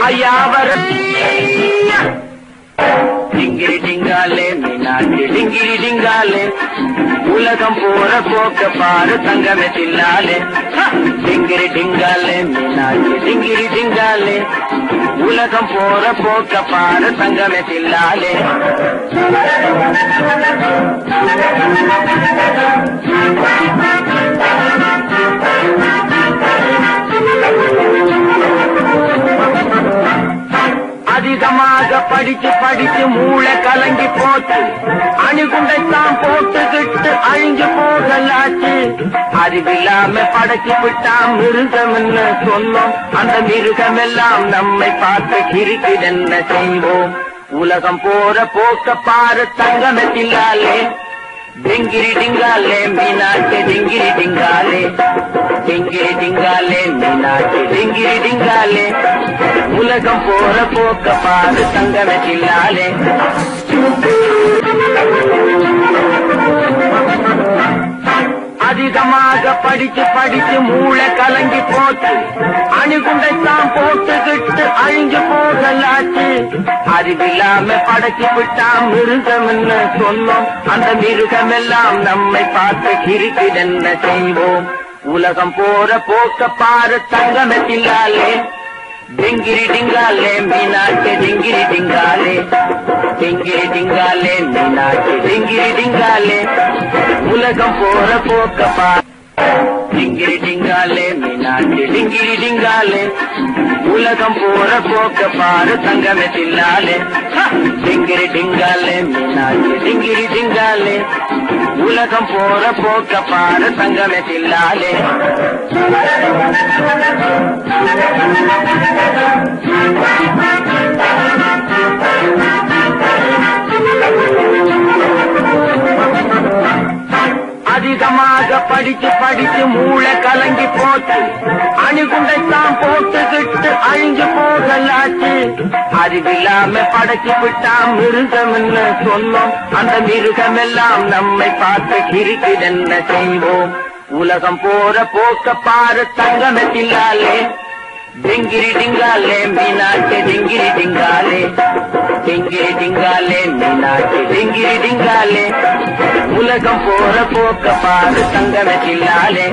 ஐயாவர் டிங்கிரி டிங்காலே மீனாட்சி டிங்கிரி டிங்காலே உலகம் போற போக்க பாரு தங்கமே தில்லாலே டிங்கிரி டிங்காலே மீனாட்சி டிங்கிரி டிங்காலே உலகம் போற போக்க பாரு தங்கமே தில்லாலே அதிகமாக படிச்சு படிச்சு மூளை கலங்கி போச்சு அணிகுண்டைத்தான் போட்டுக்கிட்டு அழிஞ்சு போகலாச்சு அறிவில்லாம படைச்சு விட்டா மிருகம்னு சொன்னோம் அந்த மிருகம் எல்லாம் நம்மை பார்த்து கிரிக்கிடென்ன செய்வோம் உலகம் போற போக்க பாரு தங்கமே தில்லாலே டிங்கிரி டிங்காலே மீனாட்சி டிங்கிரி டிங்காலே டிங்கிரி டிங்காலே மீனாட்சி டிங்கிரி டிங்காலே உலகம் போற போக்க பாரு தங்கமே தில்லாலே அதிகமாக படிச்சு படிச்சு மூளை கலங்கி போச்சு அணிகுண்டைத்தான் போட்டுக்கிட்டு அழிஞ்சு போகலாச்சு அறிவில்லாம படைச்சு விட்டா மிருகம்னு சொன்னோம் அந்த மிருகம் எல்லாம் நம்மை பார்த்து கிரிக்கிடென்ன செய்வோம் உலகம் போற போக்க பாரு தங்கமே தில்லாலே டிங்கிரி டிங்காலே மீனாட்சி டிங்கிரி டிங்காலே டிங்கிரி டிங்காலே மீனாட்சி டிங்கிரி டிங்காலே உலகம் போற போக்க பாரு டிங்கிரி டிங்காலே மீனாட்சி டிங்கிரி டிங்காலே உலகம் போற போக்க பாரு தங்கமே தில்லாலே டிங்கிரி டிங்காலே மீனாட்சி டிங்கிரி டிங்காலே உலகம் போற போக்க பாரு தங்கமே தில்லாலே அதிகமாக படிச்சு படிச்சு மூளை கலங்கி போச்சு அணிகுண்டைத்தான் போட்டுக்கிட்டு அழிஞ்சு போகலாச்சு அறிவில்லாம படைச்சு விட்டா மிருகம்னு சொன்னோம் அந்த மிருகம் எல்லாம் நம்மை பார்த்து கிரிக்கிடென்ன செய்வோம் உலகம் போற போக்க பாரு தங்கமே தில்லாலே டிங்கிரி டிங்காலே மீனாட்சி டிங்கிரி டிங்காலே டிங்கிரி டிங்காலே மீனாட்சி டிங்கிரி டிங்காலே உலகம் போற போக்க பாரு தங்கமே தில்லாலே